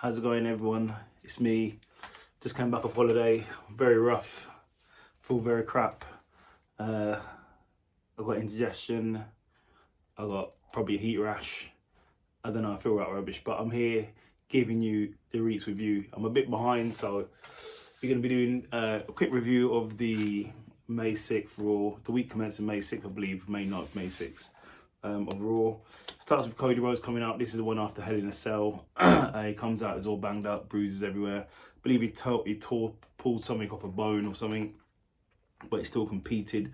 How's it going, everyone? It's me. Just came back off holiday. Very rough. Feel very crap. I got indigestion. I got probably a heat rash. I don't know, I feel right rubbish, but I'm here giving you the Reeks review. I'm a bit behind, so we're going to be doing a quick review of the May 6th Raw. The week commencing May 6th, I believe, May 9th, May 6th of Raw. Starts with Cody Rhodes coming out. This is the one after Hell in a Cell. He comes out, he's all banged up, bruises everywhere. I believe he pulled something off a bone or something, but he still competed.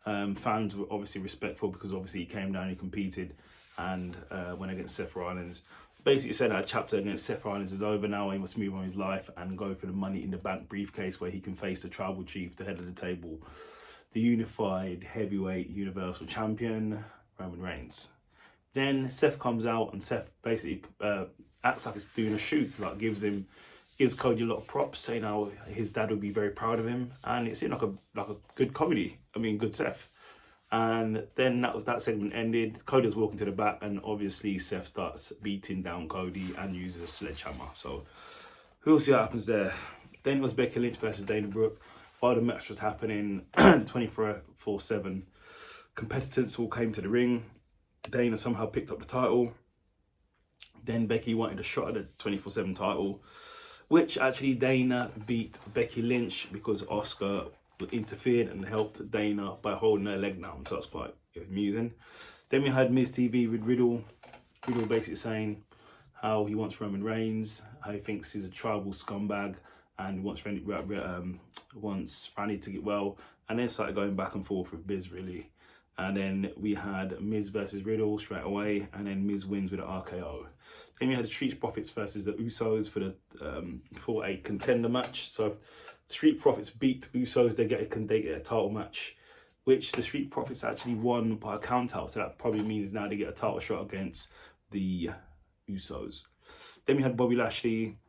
Fans were obviously respectful because obviously he came down, he competed, and went against Seth Rollins. Basically said that chapter against Seth Rollins is over now. He must move on his life and go for the Money in the Bank briefcase where he can face the Tribal Chief, the head of the table, the unified heavyweight universal champion, Roman Reigns. Then Seth comes out and Seth basically acts like he's doing a shoot, like gives Cody a lot of props, saying how his dad would be very proud of him, and it seemed like a good comedy. I mean, good Seth. And then that segment ended. Cody was walking to the back, and obviously Seth starts beating down Cody and uses a sledgehammer. So we'll see what happens there. Then it was Becky Lynch versus Dana Brooke. While the match was happening, the 24/7 competitors all came to the ring. Dana somehow picked up the title. Then Becky wanted a shot at the 24/7 title, which actually Dana beat Becky Lynch because Oscar interfered and helped Dana by holding her leg down. So that's quite amusing. Then we had Miz TV with Riddle. Riddle basically saying how he wants Roman Reigns, how he thinks he's a tribal scumbag, and wants Randy to get well. And then started going back and forth with Miz, really. And then we had Miz versus Riddle straight away, and then Miz wins with an RKO. Then we had the Street Profits versus the Usos for a contender match. So if Street Profits beat Usos, they get a title match, which the Street Profits actually won by a count out. So that probably means now they get a title shot against the Usos. Then we had Bobby Lashley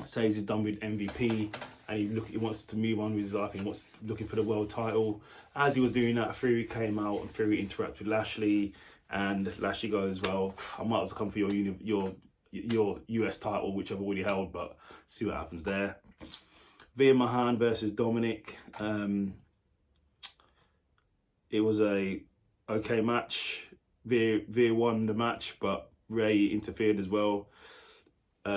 says he's done with MVP and he wants to move on with his life. He wants looking for the world title. As he was doing that, Fury came out and Fury interacted with Lashley, and Lashley goes, "Well, I might as well come for your US title, which I've already held, but see what happens there." Veer Mahan versus Dominic. It was a okay match. Veer won the match, but Ray interfered as well.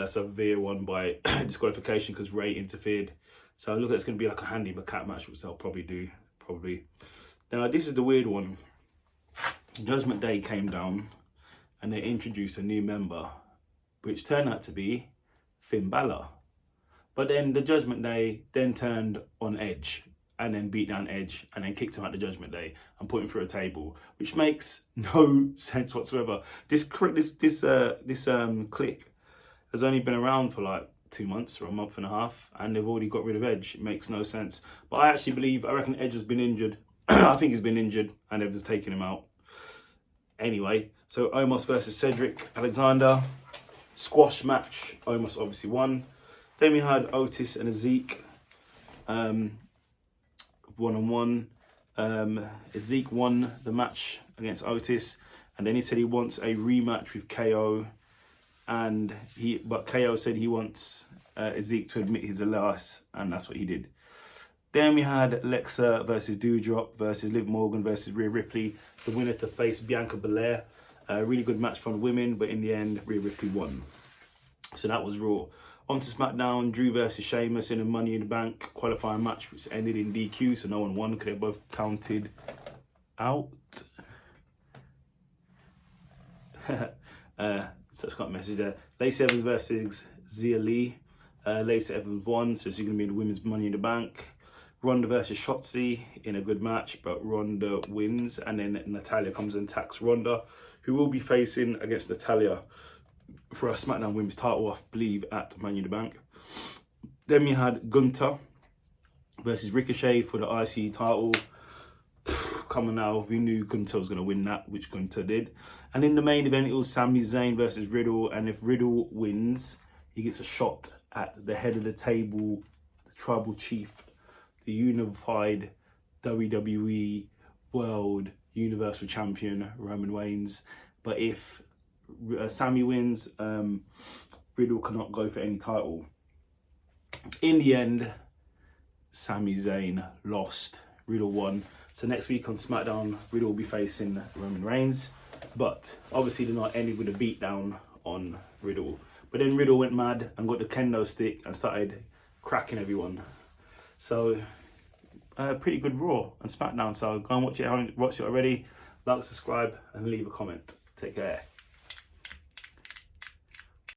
So Veer won by disqualification because Ray interfered. So look, it's going to be like a handicap match, which they'll probably do. Now, this is the weird one. Judgment Day came down and they introduced a new member, which turned out to be Finn Balor. But then the Judgment Day then turned on Edge and then beat down Edge and then kicked him out the Judgment Day and put him through a table, which makes no sense whatsoever. This clique has only been around for like 2 months or a month and a half, and they've already got rid of Edge. It makes no sense. But I reckon Edge has been injured. I think he's been injured and they've just taken him out. Anyway, so Omos versus Cedric Alexander. Squash match. Omos obviously won. Then we had Otis and Zeke. One-on-one. Zeke won the match against Otis, and then he said he wants a rematch with KO. But KO said he wants Zeke to admit he's the last, and that's what he did. Then we had Lexa versus Doudrop versus Liv Morgan versus Rhea Ripley. The winner to face Bianca Belair. A really good match from the women, but in the end, Rhea Ripley won. So that was Raw. On to Smackdown, Drew versus Sheamus in a Money in the Bank qualifying match, which ended in DQ, so no one won because they both counted out. So it's got a message there. Lacey Evans versus Zia Lee. Lacey Evans won, so she's going to be in the women's Money in the Bank. Ronda versus Shotzi in a good match, but Ronda wins. And then Natalya comes and attacks Ronda, who will be facing against Natalya for a SmackDown Women's title, I believe, at Money in the Bank. Then we had Gunther versus Ricochet for the IC title. Come on now, we knew Gunther was going to win that, which Gunther did. And in the main event, it was Sami Zayn versus Riddle. And if Riddle wins, he gets a shot at the head of the table, the Tribal Chief, the unified WWE World Universal Champion, Roman Reigns. But if Sami wins, Riddle Riddle cannot go for any title. In the end, Sami Zayn lost, Riddle won. So next week on SmackDown, Riddle will be facing Roman Reigns. But obviously they're not ending with a beatdown on Riddle. But then Riddle went mad and got the kendo stick and started cracking everyone. So pretty good Raw and SmackDown. So go and watch it already. Like, subscribe and leave a comment. Take care.